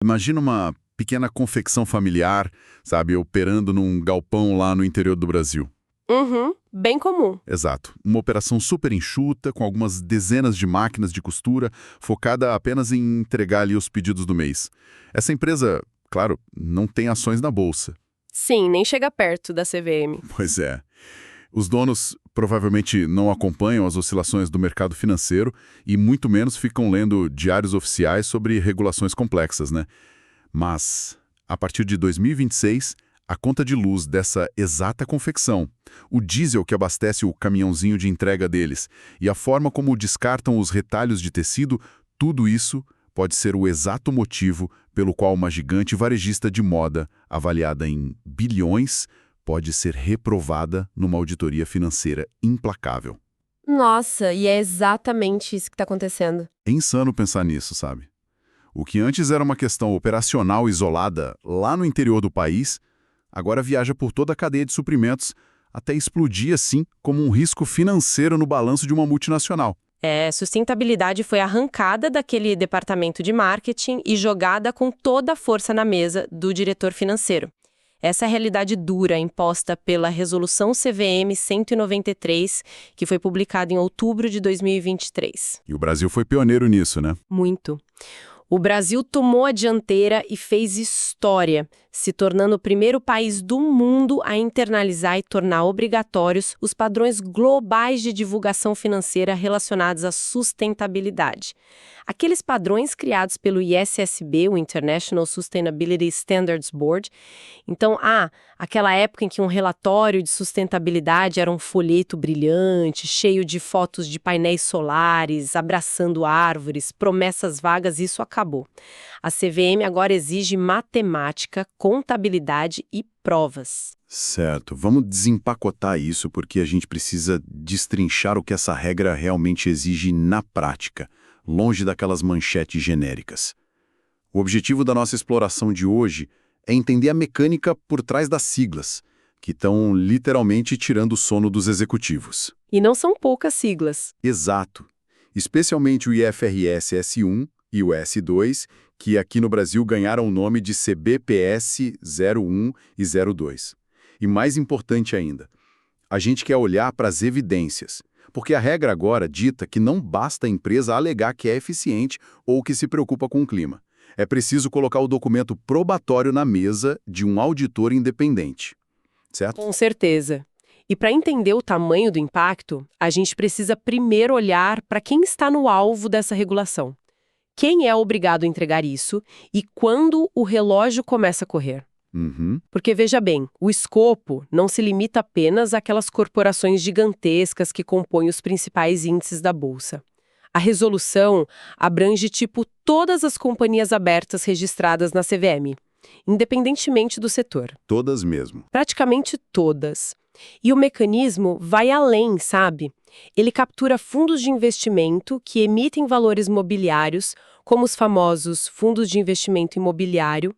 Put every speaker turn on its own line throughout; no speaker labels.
Imagina uma pequena confecção familiar, sabe, operando num galpão lá no interior do Brasil.
Uhum, bem comum.
Exato. Uma operação super enxuta, com algumas dezenas de máquinas de costura, focada apenas em entregar ali os pedidos do mês. Essa empresa, claro, não tem ações na bolsa.
Sim, nem chega perto da CVM.
Pois é. Os donos provavelmente não acompanham as oscilações do mercado financeiro e muito menos ficam lendo diários oficiais sobre regulações complexas, né? Mas, a partir de 2026, a conta de luz dessa exata confecção, o diesel que abastece o caminhãozinho de entrega deles e a forma como descartam os retalhos de tecido, tudo isso pode ser o exato motivo pelo qual uma gigante varejista de moda, avaliada em bilhões, pode ser reprovada numa auditoria financeira implacável.
Nossa, e é exatamente isso que está acontecendo.
É insano pensar nisso, sabe? O que antes era uma questão operacional isolada lá no interior do país, agora viaja por toda a cadeia de suprimentos até explodir assim como um risco financeiro no balanço de uma multinacional.
Sustentabilidade foi arrancada daquele departamento de marketing e jogada com toda a força na mesa do diretor financeiro. Essa é a realidade dura imposta pela Resolução CVM 193, que foi publicada em outubro de 2023.
E o Brasil foi pioneiro nisso, né?
Muito. O Brasil tomou a dianteira e fez história, se tornando o primeiro país do mundo a internalizar e tornar obrigatórios os padrões globais de divulgação financeira relacionados à sustentabilidade. Aqueles padrões criados pelo ISSB, o International Sustainability Standards Board. Então, aquela época em que um relatório de sustentabilidade era um folheto brilhante, cheio de fotos de painéis solares, abraçando árvores, promessas vagas, isso acabou. A CVM agora exige matemática, contabilidade e provas.
Certo. Vamos desempacotar isso porque a gente precisa destrinchar o que essa regra realmente exige na prática, longe daquelas manchetes genéricas. O objetivo da nossa exploração de hoje é entender a mecânica por trás das siglas, que estão literalmente tirando o sono dos executivos.
E não são poucas siglas.
Exato. Especialmente o IFRS S1 e o S2, que aqui no Brasil ganharam o nome de CBPS 01 e 02. E mais importante ainda, a gente quer olhar para as evidências, porque a regra agora dita que não basta a empresa alegar que é eficiente ou que se preocupa com o clima. É preciso colocar o documento probatório na mesa de um auditor independente, certo?
Com certeza. E para entender o tamanho do impacto, a gente precisa primeiro olhar para quem está no alvo dessa regulação. Quem é obrigado a entregar isso e quando o relógio começa a correr.
Uhum.
Porque, veja bem, o escopo não se limita apenas àquelas corporações gigantescas que compõem os principais índices da Bolsa. A resolução abrange, todas as companhias abertas registradas na CVM, independentemente do setor.
Todas mesmo.
Praticamente todas. E o mecanismo vai além, sabe? Ele captura fundos de investimento que emitem valores mobiliários, como os famosos fundos de investimento imobiliário,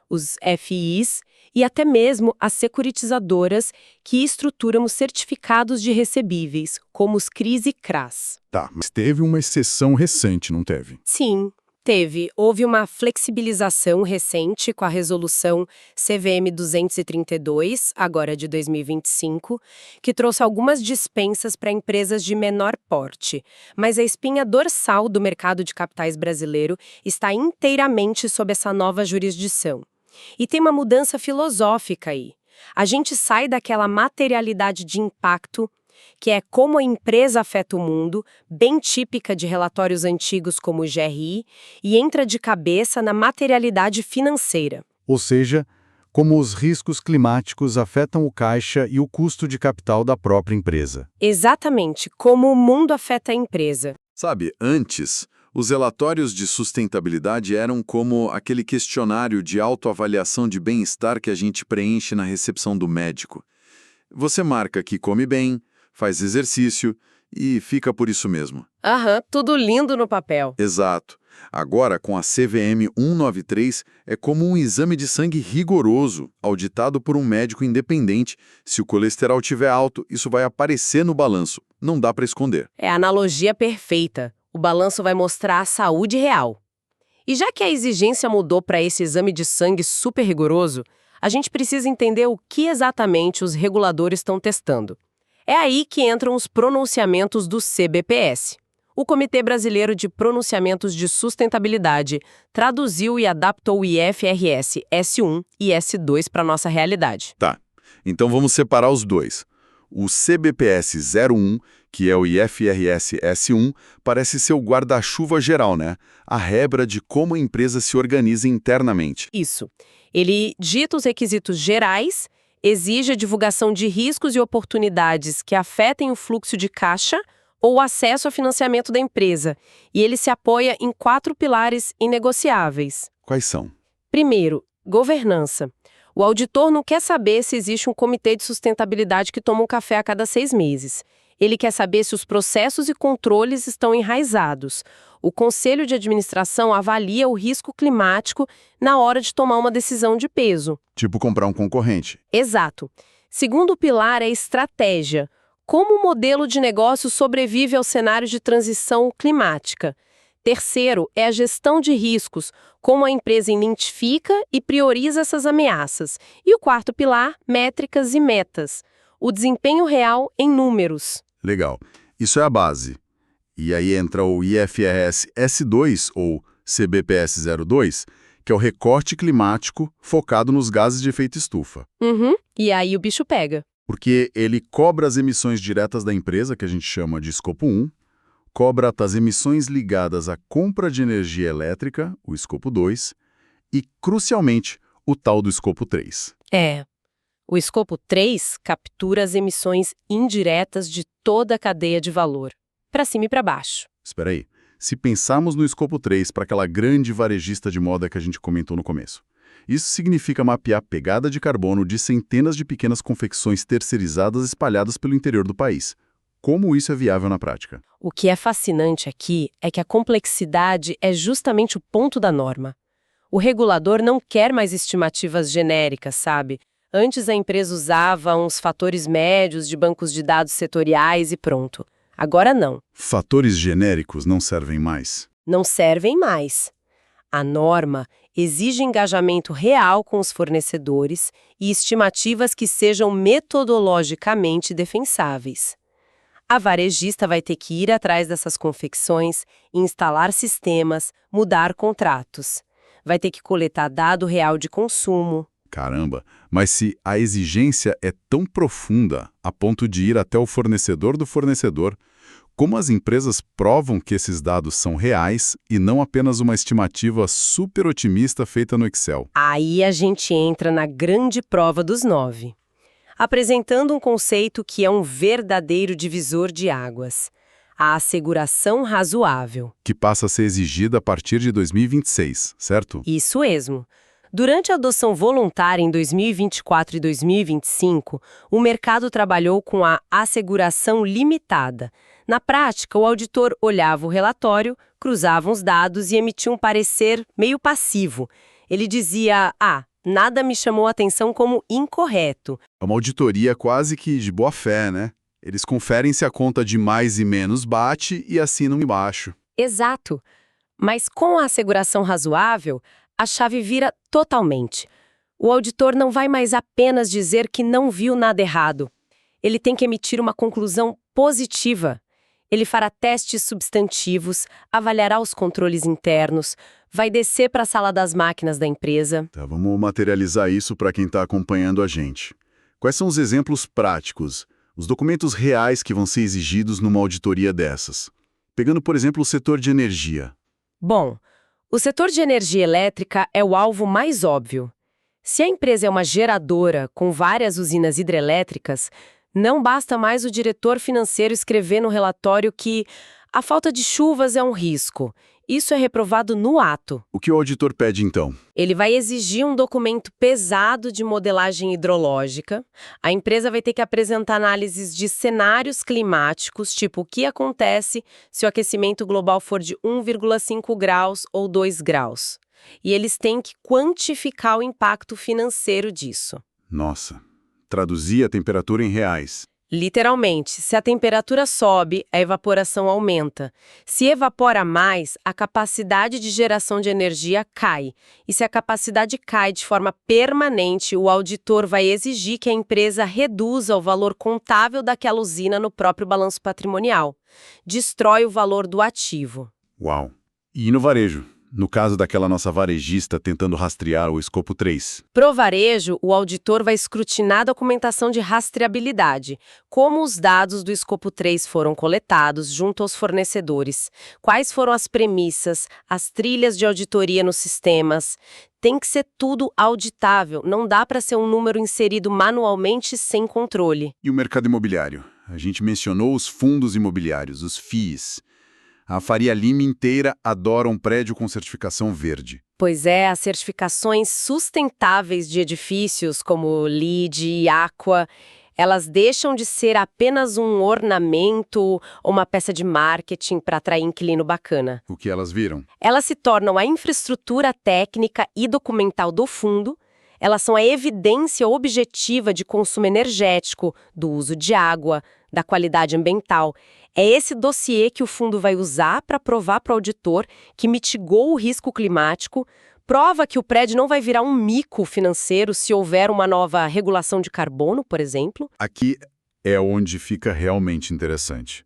os FIs, e até mesmo as securitizadoras que estruturam os certificados de recebíveis, como os CRIs e CRAs.
Tá, mas teve uma exceção recente, não teve?
Sim, teve. Houve uma flexibilização recente com a resolução CVM 232, agora de 2025, que trouxe algumas dispensas para empresas de menor porte. Mas a espinha dorsal do mercado de capitais brasileiro está inteiramente sob essa nova jurisdição. E tem uma mudança filosófica aí. A gente sai daquela materialidade de impacto, que é como a empresa afeta o mundo, bem típica de relatórios antigos como o GRI, e entra de cabeça na materialidade financeira.
Ou seja, como os riscos climáticos afetam o caixa e o custo de capital da própria empresa.
Exatamente, como o mundo afeta a empresa.
Sabe, antes, os relatórios de sustentabilidade eram como aquele questionário de autoavaliação de bem-estar que a gente preenche na recepção do médico. Você marca que come bem, faz exercício e fica por isso mesmo.
Tudo lindo no papel.
Exato. Agora, com a CVM 193, é como um exame de sangue rigoroso, auditado por um médico independente. Se o colesterol estiver alto, isso vai aparecer no balanço. Não dá para esconder.
É a analogia perfeita. O balanço vai mostrar a saúde real. E já que a exigência mudou para esse exame de sangue super rigoroso, a gente precisa entender o que exatamente os reguladores estão testando. É aí que entram os pronunciamentos do CBPS. O Comitê Brasileiro de Pronunciamentos de Sustentabilidade traduziu e adaptou o IFRS S1 e S2 para a nossa realidade.
Tá, então vamos separar os dois. O CBPS 01, que é o IFRS S1, parece ser o guarda-chuva geral, né? A regra de como a empresa se organiza internamente.
Isso. Ele dita os requisitos gerais, exige a divulgação de riscos e oportunidades que afetem o fluxo de caixa ou o acesso ao financiamento da empresa, e ele se apoia em 4 pilares inegociáveis.
Quais são?
Primeiro, governança. O auditor não quer saber se existe um comitê de sustentabilidade que toma um café a cada 6 meses. Ele quer saber se os processos e controles estão enraizados. O Conselho de Administração avalia o risco climático na hora de tomar uma decisão de peso.
Tipo comprar um concorrente.
Exato. Segundo pilar é estratégia. Como o modelo de negócio sobrevive ao cenário de transição climática? Terceiro é a gestão de riscos, como a empresa identifica e prioriza essas ameaças. E o quarto pilar, métricas e metas. O desempenho real em números.
Legal. Isso é a base. E aí entra o IFRS S2, ou CBPS 02, que é o recorte climático focado nos gases de efeito estufa.
E aí o bicho pega.
Porque ele cobra as emissões diretas da empresa, que a gente chama de escopo 1, cobra as emissões ligadas à compra de energia elétrica, o escopo 2, e, crucialmente, o tal do escopo 3.
O escopo 3 captura as emissões indiretas de toda a cadeia de valor, para cima e para baixo.
Espera aí. Se pensarmos no escopo 3 para aquela grande varejista de moda que a gente comentou no começo, isso significa mapear pegada de carbono de centenas de pequenas confecções terceirizadas espalhadas pelo interior do país. Como isso é viável na prática?
O que é fascinante aqui é que a complexidade é justamente o ponto da norma. O regulador não quer mais estimativas genéricas, sabe? Antes a empresa usava uns fatores médios de bancos de dados setoriais e pronto. Agora não.
Fatores genéricos não servem mais?
Não servem mais. A norma exige engajamento real com os fornecedores e estimativas que sejam metodologicamente defensáveis. A varejista vai ter que ir atrás dessas confecções, instalar sistemas, mudar contratos. Vai ter que coletar dado real de consumo.
Caramba, mas se a exigência é tão profunda a ponto de ir até o fornecedor do fornecedor, como as empresas provam que esses dados são reais e não apenas uma estimativa super otimista feita no Excel?
Aí a gente entra na grande prova dos 9. Apresentando um conceito que é um verdadeiro divisor de águas. A asseguração razoável.
Que passa a ser exigida a partir de 2026, certo?
Isso mesmo. Durante a adoção voluntária em 2024 e 2025, o mercado trabalhou com a asseguração limitada. Na prática, o auditor olhava o relatório, cruzava os dados e emitia um parecer meio passivo. Ele dizia, nada me chamou a atenção como incorreto.
É uma auditoria quase que de boa fé, né? Eles conferem se a conta de mais e menos bate e assinam embaixo.
Exato. Mas com a asseguração razoável, a chave vira totalmente. O auditor não vai mais apenas dizer que não viu nada errado. Ele tem que emitir uma conclusão positiva. Ele fará testes substantivos, avaliará os controles internos, vai descer para a sala das máquinas da empresa.
Tá, vamos materializar isso para quem está acompanhando a gente. Quais são os exemplos práticos, os documentos reais que vão ser exigidos numa auditoria dessas? Pegando, por exemplo, o setor de energia.
Bom, o setor de energia elétrica é o alvo mais óbvio. Se a empresa é uma geradora com várias usinas hidrelétricas, não basta mais o diretor financeiro escrever no relatório que a falta de chuvas é um risco. Isso é reprovado no ato.
O que o auditor pede, então?
Ele vai exigir um documento pesado de modelagem hidrológica. A empresa vai ter que apresentar análises de cenários climáticos, tipo o que acontece se o aquecimento global for de 1,5 graus ou 2 graus. E eles têm que quantificar o impacto financeiro disso.
Nossa, traduzir a temperatura em reais.
Literalmente, se a temperatura sobe, a evaporação aumenta. Se evapora mais, a capacidade de geração de energia cai. E se a capacidade cai de forma permanente, o auditor vai exigir que a empresa reduza o valor contábil daquela usina no próprio balanço patrimonial. Destrói o valor do ativo.
Uau! E no varejo? No caso daquela nossa varejista tentando rastrear o escopo 3.
Pro varejo, o auditor vai escrutinar a documentação de rastreabilidade, como os dados do escopo 3 foram coletados junto aos fornecedores, quais foram as premissas, as trilhas de auditoria nos sistemas. Tem que ser tudo auditável, não dá para ser um número inserido manualmente sem controle.
E o mercado imobiliário? A gente mencionou os fundos imobiliários, os FIIs. A Faria Lima inteira adora um prédio com certificação verde.
Pois é, as certificações sustentáveis de edifícios, como LEED e Aqua, elas deixam de ser apenas um ornamento ou uma peça de marketing para atrair inquilino bacana.
O que elas viram?
Elas se tornam a infraestrutura técnica e documental do fundo. Elas são a evidência objetiva de consumo energético, do uso de água, da qualidade ambiental. É esse dossiê que o fundo vai usar para provar para o auditor que mitigou o risco climático, prova que o prédio não vai virar um mico financeiro se houver uma nova regulação de carbono, por exemplo.
Aqui é onde fica realmente interessante.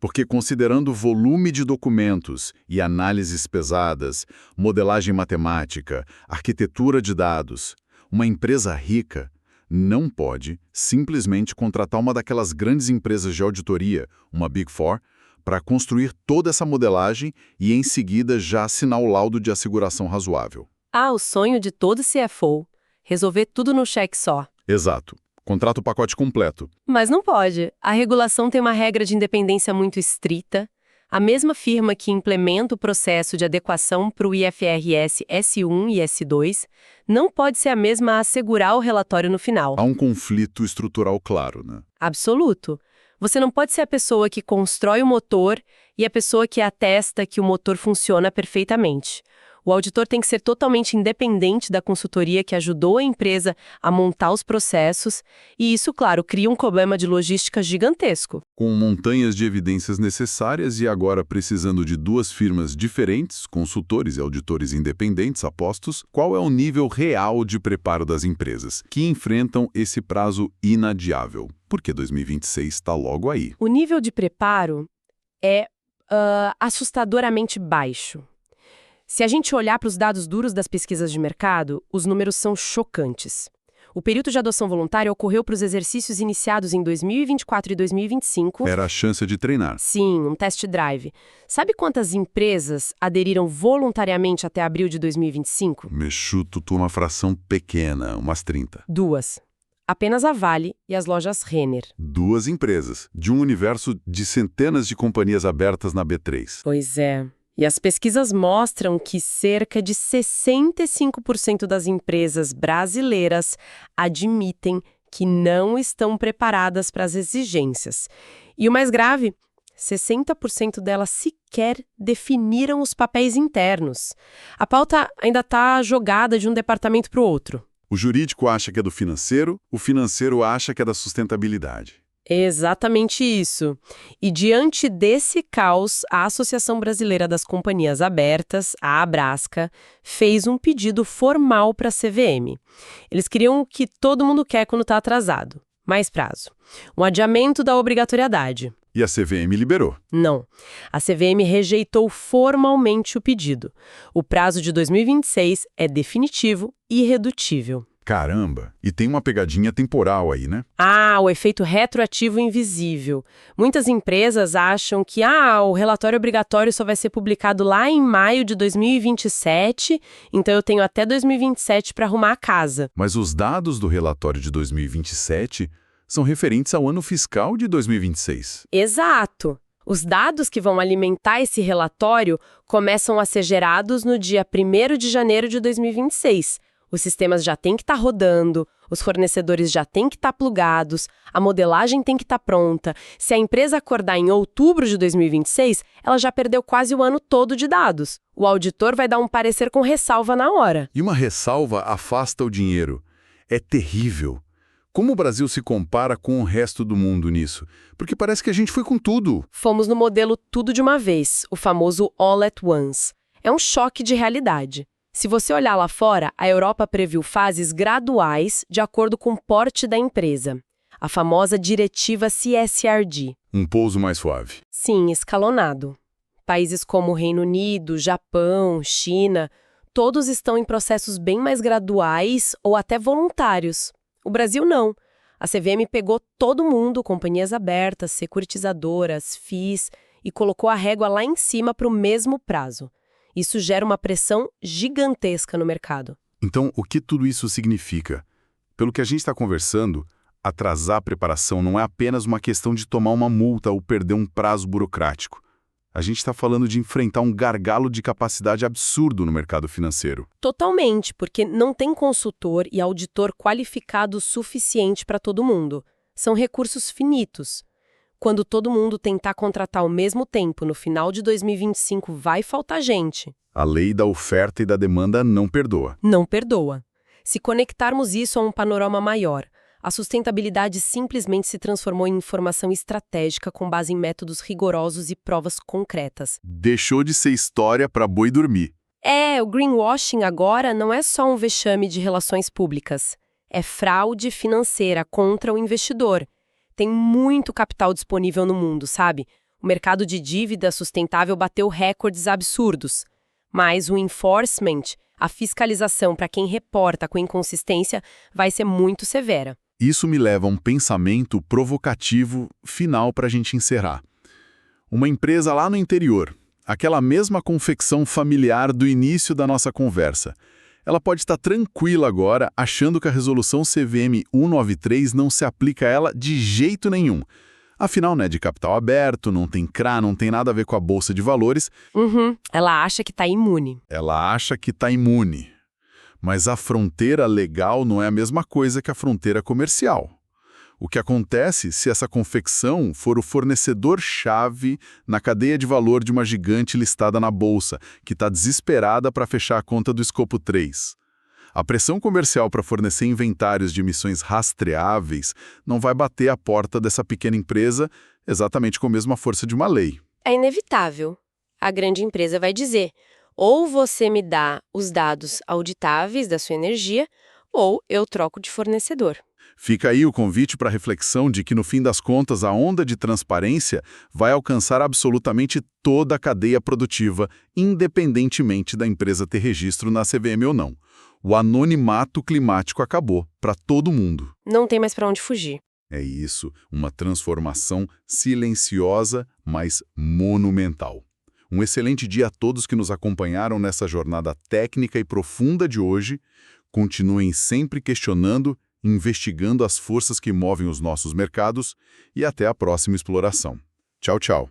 Porque considerando o volume de documentos e análises pesadas, modelagem matemática, arquitetura de dados, uma empresa rica não pode simplesmente contratar uma daquelas grandes empresas de auditoria, uma Big Four, para construir toda essa modelagem e, em seguida, já assinar o laudo de asseguração razoável.
Ah, o sonho de todo CFO. Resolver tudo num cheque só.
Exato. Contrata o pacote completo.
Mas não pode. A regulação tem uma regra de independência muito estrita. A mesma firma que implementa o processo de adequação para o IFRS S1 e S2 não pode ser a mesma a assegurar o relatório no final.
Há um conflito estrutural claro, né?
Absoluto. Você não pode ser a pessoa que constrói o motor e a pessoa que atesta que o motor funciona perfeitamente. O auditor tem que ser totalmente independente da consultoria que ajudou a empresa a montar os processos, e isso, claro, cria um problema de logística gigantesco.
Com montanhas de evidências necessárias e agora precisando de duas firmas diferentes, consultores e auditores independentes apostos, qual é o nível real de preparo das empresas que enfrentam esse prazo inadiável? Porque 2026 está logo aí.
O nível de preparo é assustadoramente baixo. Se a gente olhar para os dados duros das pesquisas de mercado, os números são chocantes. O período de adoção voluntária ocorreu para os exercícios iniciados em 2024 e 2025.
Era a chance de treinar.
Sim, um test drive. Sabe quantas empresas aderiram voluntariamente até abril de 2025?
Me chuto uma fração pequena, umas 30.
2. Apenas a Vale e as lojas Renner.
2 empresas, de um universo de centenas de companhias abertas na B3.
Pois é. E as pesquisas mostram que cerca de 65% das empresas brasileiras admitem que não estão preparadas para as exigências. E o mais grave, 60% delas sequer definiram os papéis internos. A pauta ainda está jogada de um departamento para o outro.
O jurídico acha que é do financeiro, o financeiro acha que é da sustentabilidade.
Exatamente isso. E diante desse caos, a Associação Brasileira das Companhias Abertas, a Abrasca, fez um pedido formal para a CVM. Eles queriam o que todo mundo quer quando está atrasado: mais prazo. Um adiamento da obrigatoriedade.
E a CVM liberou.
Não. A CVM rejeitou formalmente o pedido. O prazo de 2026 é definitivo e irredutível.
Caramba! E tem uma pegadinha temporal aí, né?
Ah, o efeito retroativo invisível. Muitas empresas acham que o relatório obrigatório só vai ser publicado lá em maio de 2027, então eu tenho até 2027 para arrumar a casa.
Mas os dados do relatório de 2027 são referentes ao ano fiscal de 2026.
Exato. Os dados que vão alimentar esse relatório começam a ser gerados no dia 1º de janeiro de 2026. Os sistemas já têm que estar rodando, os fornecedores já têm que estar plugados, a modelagem tem que estar pronta. Se a empresa acordar em outubro de 2026, ela já perdeu quase o ano todo de dados. O auditor vai dar um parecer com ressalva na hora.
E uma ressalva afasta o dinheiro. É terrível. Como o Brasil se compara com o resto do mundo nisso? Porque parece que a gente foi com tudo.
Fomos no modelo tudo de uma vez, o famoso all at once. É um choque de realidade. Se você olhar lá fora, a Europa previu fases graduais de acordo com o porte da empresa. A famosa diretiva CSRD.
Um pouso mais suave.
Sim, escalonado. Países como o Reino Unido, Japão, China, todos estão em processos bem mais graduais ou até voluntários. O Brasil não. A CVM pegou todo mundo, companhias abertas, securitizadoras, FIIs, e colocou a régua lá em cima para o mesmo prazo. Isso gera uma pressão gigantesca no mercado.
Então, o que tudo isso significa? Pelo que a gente está conversando, atrasar a preparação não é apenas uma questão de tomar uma multa ou perder um prazo burocrático. A gente está falando de enfrentar um gargalo de capacidade absurdo no mercado financeiro.
Totalmente, porque não tem consultor e auditor qualificado o suficiente para todo mundo. São recursos finitos. Quando todo mundo tentar contratar ao mesmo tempo no final de 2025, vai faltar gente.
A lei da oferta e da demanda não perdoa.
Não perdoa. Se conectarmos isso a um panorama maior, a sustentabilidade simplesmente se transformou em informação estratégica com base em métodos rigorosos e provas concretas.
Deixou de ser história para boi dormir.
O greenwashing agora não é só um vexame de relações públicas. É fraude financeira contra o investidor. Tem muito capital disponível no mundo, sabe? O mercado de dívida sustentável bateu recordes absurdos. Mas o enforcement, a fiscalização para quem reporta com inconsistência, vai ser muito severa.
Isso me leva a um pensamento provocativo final para a gente encerrar. Uma empresa lá no interior, aquela mesma confecção familiar do início da nossa conversa, ela pode estar tranquila agora, achando que a resolução CVM 193 não se aplica a ela de jeito nenhum. Afinal, né, de capital aberto, não tem CRA, não tem nada a ver com a Bolsa de Valores.
Ela acha que está imune.
Ela acha que está imune. Mas a fronteira legal não é a mesma coisa que a fronteira comercial. O que acontece se essa confecção for o fornecedor-chave na cadeia de valor de uma gigante listada na Bolsa, que está desesperada para fechar a conta do escopo 3? A pressão comercial para fornecer inventários de emissões rastreáveis não vai bater a porta dessa pequena empresa exatamente com a mesma força de uma lei.
É inevitável. A grande empresa vai dizer: ou você me dá os dados auditáveis da sua energia, ou eu troco de fornecedor.
Fica aí o convite para a reflexão de que, no fim das contas, a onda de transparência vai alcançar absolutamente toda a cadeia produtiva, independentemente da empresa ter registro na CVM ou não. O anonimato climático acabou para todo mundo.
Não tem mais para onde fugir.
É isso, uma transformação silenciosa, mas monumental. Um excelente dia a todos que nos acompanharam nessa jornada técnica e profunda de hoje. Continuem sempre questionando, investigando as forças que movem os nossos mercados e até a próxima exploração. Tchau, tchau.